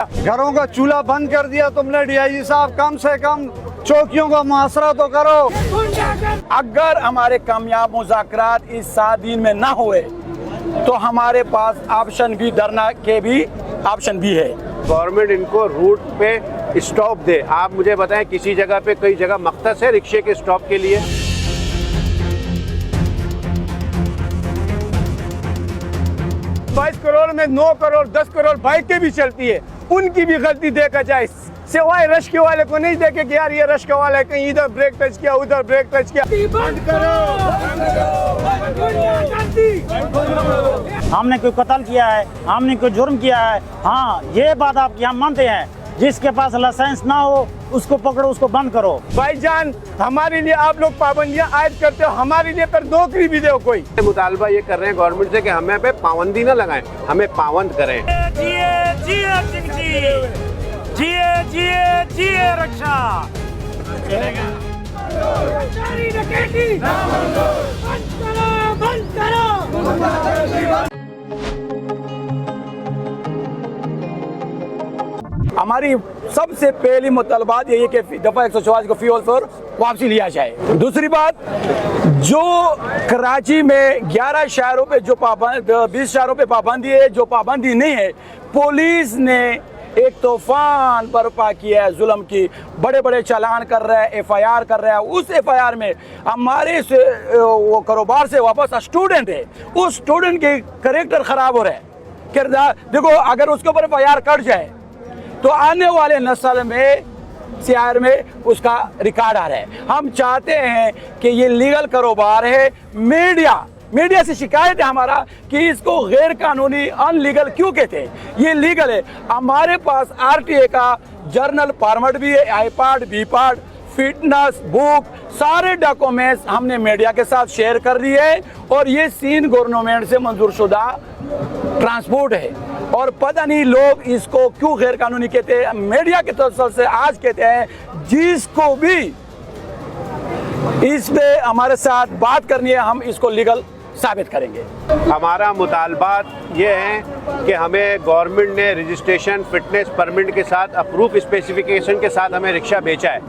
घरों का चूल्हा बंद कर दिया तुमने डीआईजी साहब, कम से कम चौकियों का मुआसरा तो करो। अगर हमारे कामयाब मुज़ाकरात इस 7 दिन में ना हुए तो हमारे पास ऑप्शन भी, धरना के भी ऑप्शन भी है। गवर्नमेंट इनको रूट पे स्टॉप दे। आप मुझे बताएं, किसी जगह पे कई जगह मख्तस है रिक्शे के स्टॉप के लिए? 22 करोड़ में 9 करोड़ 10 करोड़ बाइकें भी चलती है, उनकी भी गलती देखा जाए। सिवाय रश्के वाले को नहीं देखे कि यार ये रश्के वाला है, कहीं इधर ब्रेक टच किया उधर ब्रेक टच किया। बंद करो। हमने कोई कत्ल किया है, हमने कोई जुर्म किया है, हाँ ये बात आपकी हम मानते हैं। जिसके पास लाइसेंस ना हो उसको पकड़ो, उसको बंद करो। भाईजान, हमारे लिए आप लोग पाबंदियां आयद करते हो, हमारे लिए पर नौकरी भी दो कोई। मुतालबा ये कर रहे हैं गवर्नमेंट से कि हमें पे पाबंदी ना लगाएं, हमें पाबंद करें। जिए रक्षा। हमारी सबसे पहली मुतालबात ये है कि दफा 144 को फ्यूल पर वापसी लिया जाए। दूसरी बात, जो कराची में 11 शहरों पे जो 20 शहरों पे पाबंदी है, जो पाबंदी नहीं है, पुलिस ने एक तूफान बर्पा किया है जुल्म की। बड़े बड़े चालान कर रहा है, FIR कर रहा है। उस FIR में हमारे वो कारोबार से वापस स्टूडेंट है, उस स्टूडेंट के करेक्टर ख़राब हो रहा है, किरदार। देखो, अगर उसके ऊपर FIR कट जाए तो आने वाले नस्ल में CIR में उसका रिकॉर्ड आ रहा है। हम चाहते हैं कि ये लीगल कारोबार है। मीडिया से शिकायत है हमारा कि इसको गैर कानूनी, अनलीगल क्यों कहते हैं। ये लीगल है। हमारे पास RTA का जर्नल फॉर्मेट भी है, I part, B part, fitness book, सारे डॉक्यूमेंट्स हमने मीडिया के साथ शेयर कर दिए है। और ये सीन गवर्नमेंट से मंजूर शुदा ट्रांसपोर्ट है। और पता नहीं लोग इसको क्यों गैर कानूनी कहते हैं। मीडिया के तरफ से आज कहते हैं, जिसको भी इस पे हमारे साथ बात करनी है, हम इसको लीगल साबित करेंगे। हमारा मुतालबात ये है कि हमें गवर्नमेंट ने रजिस्ट्रेशन, फिटनेस परमिट के साथ, अप्रूव स्पेसिफिकेशन के साथ हमें रिक्शा बेचा है,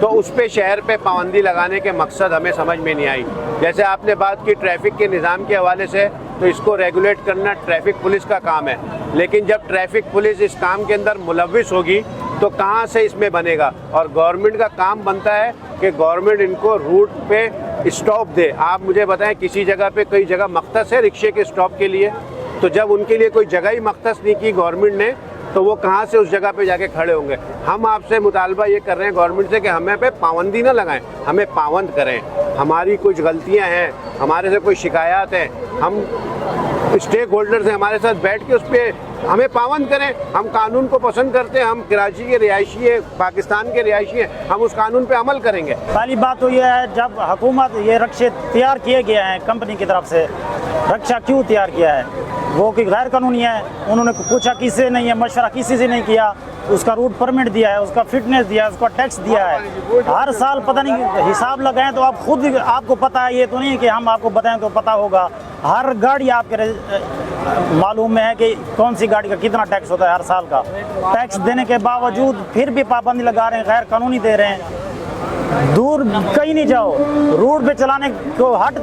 तो उस पे शहर पे पाबंदी लगाने के मकसद हमें समझ में नहीं आई। जैसे आपने बात की ट्रैफिक के निज़ाम के हवाले से, तो इसको रेगुलेट करना ट्रैफिक पुलिस का काम है। लेकिन जब ट्रैफिक पुलिस इस काम के अंदर मुलव्विस होगी तो कहाँ से इसमें बनेगा। और गवर्नमेंट का काम बनता है कि गवर्नमेंट इनको रूट पे स्टॉप दे। आप मुझे बताएं, किसी जगह पे कई जगह मख्तस है रिक्शे के स्टॉप के लिए, तो जब उनके लिए कोई जगह ही मख्तस नहीं की गवर्नमेंट ने, तो वो कहाँ से उस जगह पे जाके खड़े होंगे। हम आपसे मुतालबा ये कर रहे हैं गवर्नमेंट से कि हमें पे पाबंदी ना लगाएं, हमें पाबंद करें। हमारी कुछ गलतियां हैं, हमारे से कोई शिकायत है, हम स्टेक होल्डर से हमारे साथ बैठ के उस पर हमें पाबंद करें। हम कानून को पसंद करते हैं, हम कराची के रिहायशी है, पाकिस्तान के रिहायशी हैं, हम उस कानून पे अमल करेंगे। पहली बात तो यह है, जब हुकूमत ये रक्शे तैयार किए गए हैं कंपनी की तरफ से, रक्षा क्यों तैयार किया है, वो कि गैर कानूनी है। उन्होंने पूछा किसी से नहीं है, मशवरा किसी से नहीं किया, उसका रूट परमिट दिया है, उसका फिटनेस दिया है, उसका टैक्स दिया है। हर साल पता नहीं हिसाब लगाएं तो आप खुद आपको पता है, ये तो नहीं है कि हम आपको बताएं तो पता होगा। हर गाड़ी आपके मालूम है कि कौन सी गाड़ी का कितना टैक्स होता है हर साल का। टैक्स देने के बावजूद फिर भी पाबंदी लगा रहे हैं, गैर कानूनी दे रहे हैं। दूर कहीं नहीं जाओ, रोड पे चलाने को हट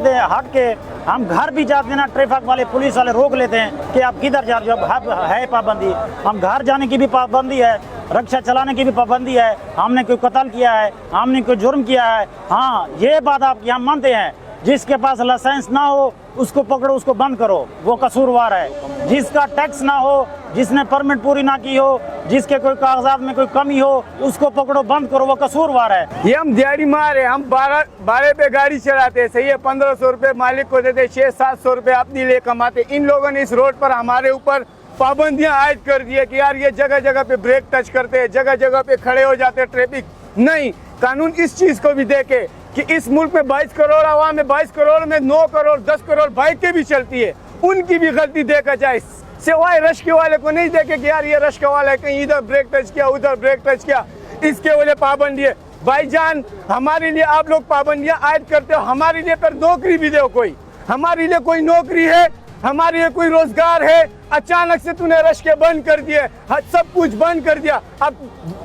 के हम घर भी जाते हैं ना, ट्रैफिक वाले पुलिस वाले रोक लेते हैं कि आप किधर जा रहे हो। जब है पाबंदी, हम घर जाने की भी पाबंदी है, रक्षा चलाने की भी पाबंदी है। हमने कोई कत्ल किया है, हमने कोई जुर्म किया है, हाँ ये बात आप यहाँ मानते हैं। जिसके पास लाइसेंस ना हो उसको पकड़ो, उसको बंद करो, वो कसूरवार है। जिसका टैक्स ना हो, जिसने परमिट पूरी ना की हो, जिसके कोई कागजात में कोई कमी हो, उसको पकड़ो, बंद करो, वो कसूरवार है। ये हम दिहाड़ी मार है, हम 12 पे गाड़ी चलाते हैं, सही है। 1500 रुपये मालिक को देते, 600-700 रुपये अपने लिए कमाते। इन लोगों ने इस रोड पर हमारे ऊपर पाबंदियां आयद कर दी है कि यार ये जगह जगह पे ब्रेक टच करते हैं, जगह जगह पे खड़े हो जाते हैं ट्रैफिक। नहीं, कानून इस चीज को भी देखे कि इस मुल्क में 22 करोड़ आवाम है, 22 करोड़ में 9 करोड़ 10 करोड़ बाइकें भी चलती है, उनकी भी गलती देखा जाए। सिवाय रश्के वाले को नहीं देखे कि यार ये रश्के वाला है, कहीं इधर ब्रेक टच किया उधर ब्रेक टच किया, इसके वजह पाबंदी है। भाईजान, हमारे लिए आप लोग पाबंदियां आयद करते हो, हमारे लिए पर नौकरी भी दो कोई। हमारे लिए कोई नौकरी है हमारे लिए कोई रोजगार है? अचानक से तूने रश्के बंद कर दिए, सब कुछ बंद कर दिया। अब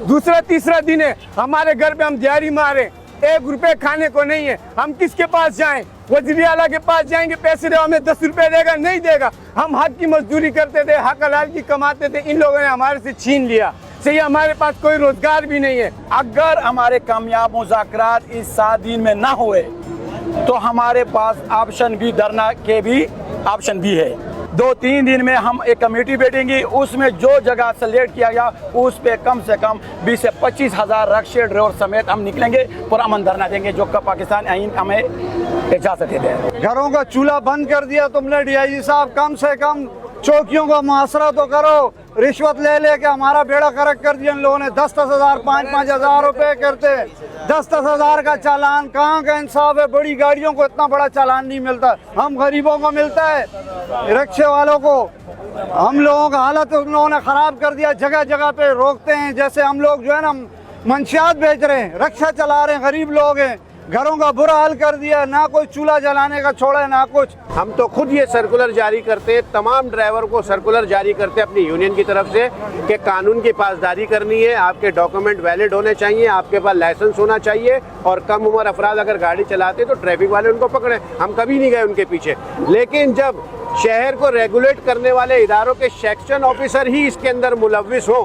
दूसरा तीसरा दिन है, हमारे घर पे हम दिहाड़ी मारे, 1 रुपए खाने को नहीं है। हम किसके पास जाएं? वजीर आला के पास जाएंगे, पैसे दो, हमें 10 रुपए देगा, नहीं देगा। हम हक की मजदूरी करते थे, हक हलाल की कमाते थे, इन लोगों ने हमारे से छीन लिया। सही, हमारे पास कोई रोजगार भी नहीं है। अगर हमारे कामयाब मुज़ाकरात इस 7 दिन में ना हुए तो हमारे पास ऑप्शन भी, धरना के भी ऑप्शन भी है। 2-3 दिन में हम एक कमेटी बैठेंगी, उसमें जो जगह सेलेक्ट किया गया उस पे कम से कम 20 से 25 हज़ार रक्षा ड्राइवर समेत हम निकलेंगे और अमन धरना देंगे, जो पाकिस्तान आइन हमें इजाज़त देते हैं। घरों का चूल्हा बंद कर दिया तुमने डीआईजी साहब, कम से कम चौकियों का मुआसरा तो करो। रिश्वत ले लेके हमारा बेड़ा करक कर दिया इन लोगों ने। 10-10 हज़ार 5-5 हज़ार रुपए करते, 10-10 हज़ार का चालान। कहाँ का इंसाफ है? बड़ी गाड़ियों को इतना बड़ा चालान नहीं मिलता, हम गरीबों को मिलता है, रिक्शे वालों को। हम लोगों का हालत उन लोगों ने ख़राब कर दिया। जगह जगह पे रोकते हैं, जैसे हम लोग जो है ना मंशियात बेच रहे हैं, रिक्शा चला रहे हैं, गरीब लोग हैं, घरों का बुरा हाल कर दिया। ना कोई चूल्हा जलाने का छोड़ा है, ना कुछ। हम तो खुद ये सर्कुलर जारी करते हैं, तमाम ड्राइवर को सर्कुलर जारी करते हैं अपनी यूनियन की तरफ से कि कानून की पासदारी करनी है, आपके डॉक्यूमेंट वैलिड होने चाहिए, आपके पास लाइसेंस होना चाहिए, और कम उम्र अफराद अगर गाड़ी चलाते तो ट्रैफिक वाले उनको पकड़े। हम कभी नहीं गए उनके पीछे। लेकिन जब शहर को रेगुलेट करने वाले इदारों के सेक्शन ऑफिसर ही इसके अंदर मुलव्विस हो,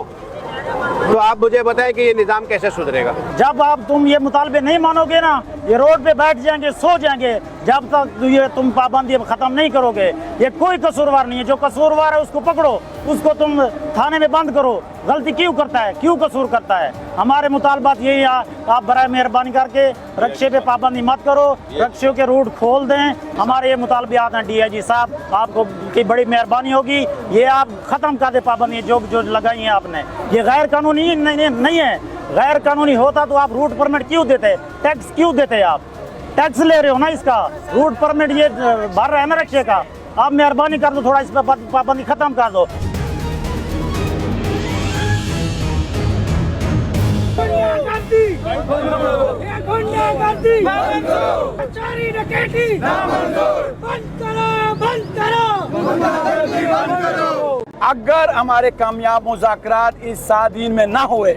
तो आप मुझे बताएं कि ये निज़ाम कैसे सुधरेगा? जब आप तुम ये मुतालबे नहीं मानोगे ना, ये रोड पे बैठ जाएंगे, सो जाएंगे, जब तक ये तुम पाबंदी खत्म नहीं करोगे। ये कोई कसूरवार नहीं है, जो कसूरवार है उसको पकड़ो, उसको तुम थाने में बंद करो। गलती क्यों करता है, क्यों कसूर करता है? हमारे मुतालबात यही है, आप बराए मेहरबानी करके रक्शे पे पाबंदी मत करो, रक्शों के रूट खोल दें। हमारे ये मुतालबात हैं डीआईजी साहब, आपको की बड़ी मेहरबानी होगी, ये आप ख़त्म कर दे पाबंदी जो जो लगाई है आपने। ये गैर कानूनी नहीं है। गैर कानूनी होता तो आप रूट परमिट क्यों देते, टैक्स क्यों देते? आप टैक्स ले रहे हो ना, इसका रूट परमिट ये भर रहे हैं ना रक्शे का। आप मेहरबानी कर दो, थोड़ा इस पर पाबंदी खत्म कर दो। अगर हमारे कामयाब मुज़ाकरात इस 7 दिन में ना हुए